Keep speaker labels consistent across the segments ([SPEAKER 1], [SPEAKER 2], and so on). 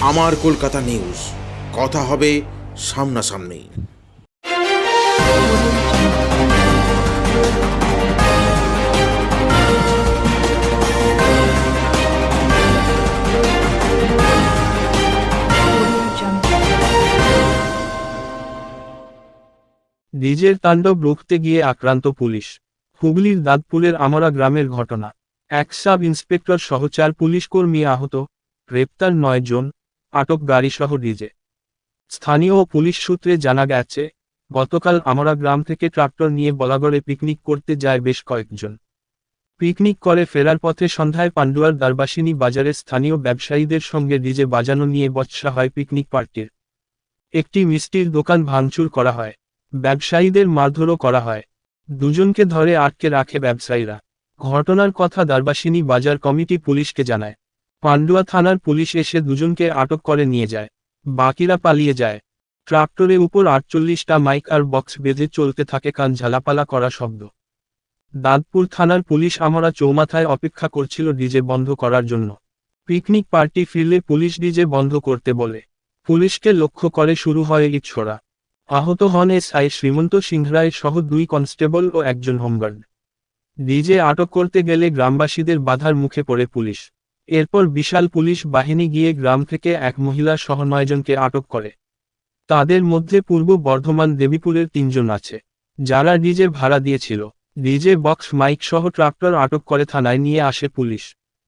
[SPEAKER 1] আমার কলকাতা নিউজ, কথা হবে সামনাসামনি।
[SPEAKER 2] ডিজের তাণ্ডব রুখতে গিয়ে আক্রান্ত পুলিশ। হুগলির দাঁতপুরের আমরা গ্রামের ঘটনা। এক সাব ইন্সপেক্টর সহ 4 পুলিশকর্মী আহত, গ্রেপ্তার 9 জন, আটক গাড়িসহ ডিজে। স্থানীয় পুলিশ সূত্রে জানা গেছে, গতকাল আমরা গ্রাম থেকে ট্রাক্টর নিয়ে বলাগড়ে পিকনিক করতে যায় বেশ কয়েকজন। পিকনিক করে ফেরার পথে সন্ধ্যায় পান্ডুয়ার দ্বারবাসিনী বাজারে স্থানীয় ব্যবসায়ীদের সঙ্গে ডিজে বাজানো নিয়ে বচসা হয় পিকনিক পার্টির। একটি মিষ্টির দোকান ভাঙচুর করা হয়, ব্যবসায়ীদের মারধরও করা হয়। দুজনকে ধরে আটকে রাখে ব্যবসায়ীরা। ঘটনার কথা দ্বারবাসিনী বাজার কমিটি পুলিশকে জানায়। পান্ডুয়া থানার পুলিশ এসে দুজনকে আটক করে নিয়ে যায়, বাকিরা পালিয়ে যায়। ট্রাক্টরের উপর 48টা মাইক আর বক্স বেঁধে চলতে থাকে কান ঝালাপালা করা শব্দ। দাঁতপুর থানার পুলিশ আমরা চৌমাথায় অপেক্ষা করছিল ডিজে বন্ধ করার জন্য। পিকনিক পার্টি ফিরলে পুলিশ ডিজে বন্ধ করতে বলে। পুলিশকে লক্ষ্য করে শুরু হয় ইট ছোড়া। আহত হন এসআই শ্রীমন্ত সিংহ রায় সহ 2 কনস্টেবল ও একজন হোমগার্ড। ডিজে আটক করতে গেলে গ্রামবাসীদের বাধার মুখে পড়ে পুলিশ। এরপর বিশাল পুলিশ বাহিনী গিয়ে গ্রাম থেকে এক মহিলা সহ 9 জনকে আটক করে। তাদের মধ্যে পূর্ব বর্ধমান দেবীপুরের 3 জন আছে, যারা ডিজে ভাড়া দিয়েছিল। ডিজে বক্স মাইক সহ ট্রাক্টর আটক করে থানায় নিয়ে আসে পুলিশ।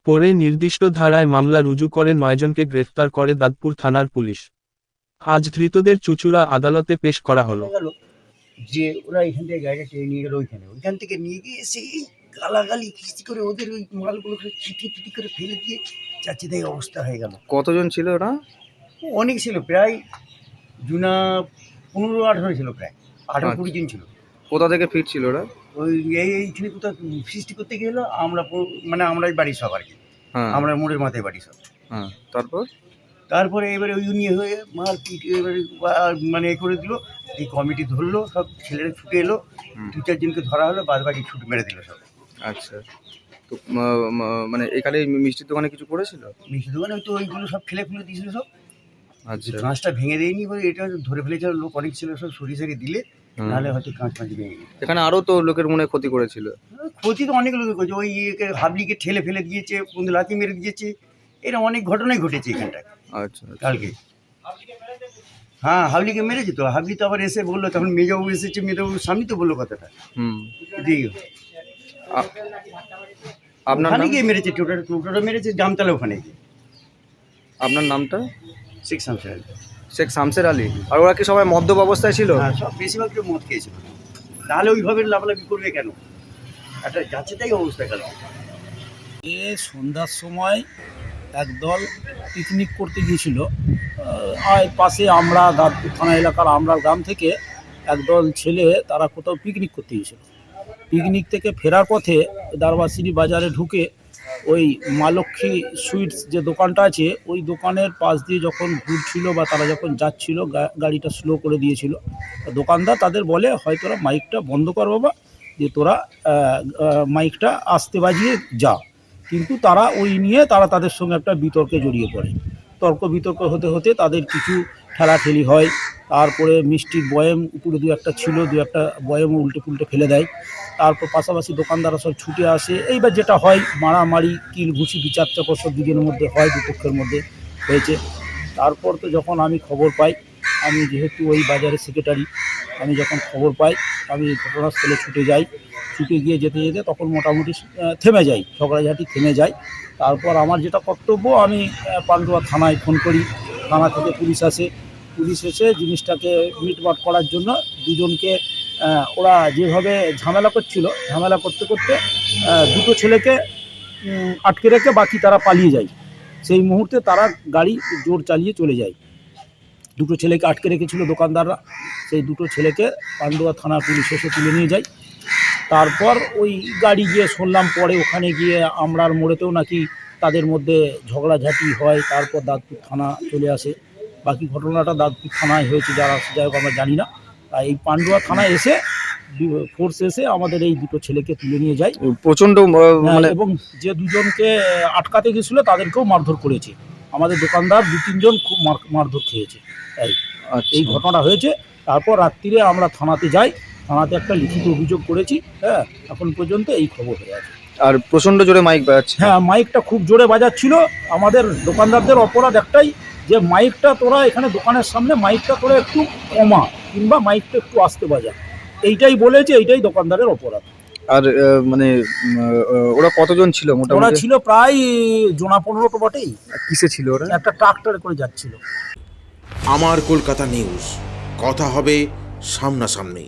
[SPEAKER 2] পরে নির্দিষ্ট ধারায় মামলা রুজু করে 9 জনকে গ্রেফতার করে দাঁতপুর থানার পুলিশ। আজ ধৃতদের চুঁচুড়া আদালতে পেশ করা হলো।
[SPEAKER 3] যে ওরা এখান থেকে গাড়িটা টেনে নিয়ে গেল, ওইখান থেকে নিয়ে গিয়ে সেই গালাগালি খিস্তি করে ওদের ওই মালগুলোকে চিটি করে ফেলে দিয়ে চাচি দেয় অবস্থা হয়ে গেল।
[SPEAKER 4] কতজন ছিল ওরা?
[SPEAKER 3] অনেক ছিল, প্রায় জুনা 15-18 ছিল, প্রায় 18-20 জন ছিল।
[SPEAKER 4] কোথা থেকে ফিরছিল ওরা?
[SPEAKER 3] ওই এইখানে কোথাও সৃষ্টি করতে গেলো। আমরা ওই বাড়ির সব আর কি,
[SPEAKER 4] হ্যাঁ,
[SPEAKER 3] আমরা মোড়ের মাথায় বাড়ি সব।
[SPEAKER 4] হ্যাঁ, তারপর
[SPEAKER 3] এবারে ওই নিয়ে হয়ে মারপিট এবারে এ করে দিল। এই কমিটি ধরলো, সব ছেলেরা ছুটে এলো, 2-4 জনকে ধরা হলো, বাদ বাকি ছুট মেরে দিল সব।
[SPEAKER 4] আচ্ছা, তো মানে এখানে মিষ্টির দোকানে কিছু করেছিল?
[SPEAKER 3] মিষ্টির দোকানে তো ওইগুলো সব ফেলে দিয়েছিল সব।
[SPEAKER 4] আচ্ছা,
[SPEAKER 3] কাঁচটা ভেঙে দেয়নি বলে এটা ধরে ফেলেছিল লোক, অনেক ছিল, সব সরি দিলে নাহলে হয়তো কাঁচ ভেঙে গেছে।
[SPEAKER 4] এখানে আরও তো লোকের মনে ক্ষতি করেছিল।
[SPEAKER 3] ক্ষতি তো অনেক লোকের করেছে, ওই হাবলিকে ঠেলে ফেলে দিয়েছে, কোন লাথি মেরে দিয়েছে, এরা অনেক ঘটনাই ঘটেছে এখানটায়।
[SPEAKER 4] আচ্ছা,
[SPEAKER 3] কালকে হ্যাঁ হাবলিকে মেরেছে তো, হাবলি তো আবার এসে বললো, তখন মেজবাবু এসেছে, মেজবাবুর স্বামী তো বললো কথাটা।
[SPEAKER 4] আপনার
[SPEAKER 3] ওখানে গিয়ে মেরেছে, টোটোটা মেরেছে জামতলা ওখানে গিয়ে।
[SPEAKER 4] আপনার নামটা?
[SPEAKER 3] শেখ শামসের আলী।
[SPEAKER 4] আর ওরা কি সবাই মদ্যপ অবস্থায় ছিল?
[SPEAKER 3] হ্যাঁ, সব বেশিরভাগ মদ খেয়েছিল, তাহলে ওইভাবে লাফালাফি করবে কেন? একটা যাচ্ছে তাই অবস্থা কেন?
[SPEAKER 5] সন্ধ্যার সময় একদল পিকনিক করতে গিয়েছিল। পাশে আমরা দাঁতপুর থানা এলাকার আমরা গ্রাম থেকে একদল ছেলে, তারা কোথাও পিকনিক করতে গিয়েছিল। পিকনিক থেকে ফেরার পথে দ্বারবাসিনী বাজারে ঢুকে ওই মা লক্ষ্মী সুইটস যে দোকানটা আছে, ওই দোকানের পাশ দিয়ে যখন ঘুরছিল বা তারা যখন যাচ্ছিল, গাড়িটা স্লো করে দিয়েছিল। দোকানদার তাদের বলে, হয় তোরা মাইকটা বন্ধ কর বাবা, যে তোরা মাইকটা আস্তে বাজিয়ে যা। কিন্তু তারা ওই নিয়ে তাদের সঙ্গে একটা বিতর্কে জড়িয়ে পড়ে। বিতর্ক হতে হতে তাদের কিছু ঠেলাঠেলি হয়। তারপরে মিষ্টির বয়াম উপরে 2-1টা ছিল, 2-1টা বয়ামও উল্টে পুল্টে ফেলে দেয়। তারপর পাশাপাশি দোকানদাররা সব ছুটে আসে। এইবার যেটা হয়, মারামারি কিল ঘুষি বিচার চক্কর সব দুজনের মধ্যে হয়, দুপক্ষের মধ্যে হয়েছে। তারপর তো যখন আমি খবর পাই, আমি যেহেতু ওই বাজারের সেক্রেটারি, আমি যখন খবর পাই আমি ঘটনাস্থলে ছুটে যাই। ছুটে গিয়ে যেতে তখন মোটামুটি থেমে যায়, ঝগড়াঝাটি থেমে যায়। তারপর আমার যেটা কর্তব্য, আমি পান্ডুয়া থানায় ফোন করি। থানা থেকে পুলিশ আসে। পুলিশ এসে জিনিসটাকে মিটমাট করার জন্য দুজনকে, ওরা যেভাবে ঝামেলা করতে করতে 2টো ছেলেকে আটকে রেখে বাকি তারা পালিয়ে যায়। সেই মুহূর্তে তারা গাড়ি জোর চালিয়ে চলে যায়। 2টো ছেলেকে আটকে রেখেছিল দোকানদাররা, সেই 2টো ছেলেকে পান্ডুয়া থানার পুলিশ এসে তুলে নিয়ে যায়। তারপর ওই গাড়ি গিয়ে শুনলাম পরে ওখানে গিয়ে আমরার মোড়েতেও নাকি তাদের মধ্যে ঝগড়াঝাটি হয়। তারপর দাঁতপুর থানা চলে আসে। বাকি ঘটনাটা দাঁতপুর থানায় হয়েছে, যারা যাই হোক আমরা জানি না। তাই এই পান্ডুয়া থানায় এসে ফোর্স এসে আমাদের এই 2টো ছেলেকে তুলে নিয়ে যায়।
[SPEAKER 4] প্রচণ্ড
[SPEAKER 5] এবং যে 2জনকে আটকাতে গেছিলো তাদেরকেও মারধর করেছে। আমাদের দোকানদার 2-3 জন খুব মারধর খেয়েছে। এই
[SPEAKER 4] আচ্ছা।
[SPEAKER 5] এই ঘটনাটা হয়েছে। তারপর রাত্রিরে আমরা থানাতে যাই, থানাতে একটা লিখিত অভিযোগ করেছি। হ্যাঁ, এখন পর্যন্ত এই খবর হয়ে আছে।
[SPEAKER 4] আর প্রচন্ড জোরে মাইক বাজাচ্ছে।
[SPEAKER 5] হ্যাঁ, মাইকটা খুব জোরে বাজাচ্ছিল। আমাদের দোকানদারদের অপরাধ একটাই, যে মাইকটা তোরা এখানে দোকানের সামনে মাইকটা তোরা একটু কমা, কিংবা মাইকটা একটু আস্তে বাজা, এইটাই বলেছে। এইটাই দোকানদারের অপরাধ।
[SPEAKER 4] আর মানে ওরা কতজন ছিল
[SPEAKER 5] ওরা
[SPEAKER 4] মোটামুটি?
[SPEAKER 5] ছিল প্রায় জোনা 15 তো বটেই।
[SPEAKER 4] কিসে ছিল ওরা?
[SPEAKER 5] একটা ট্রাক্টরে করে যাচ্ছিল।
[SPEAKER 1] আমার কলকাতা নিউজ, কথা হবে সামনাসামনি।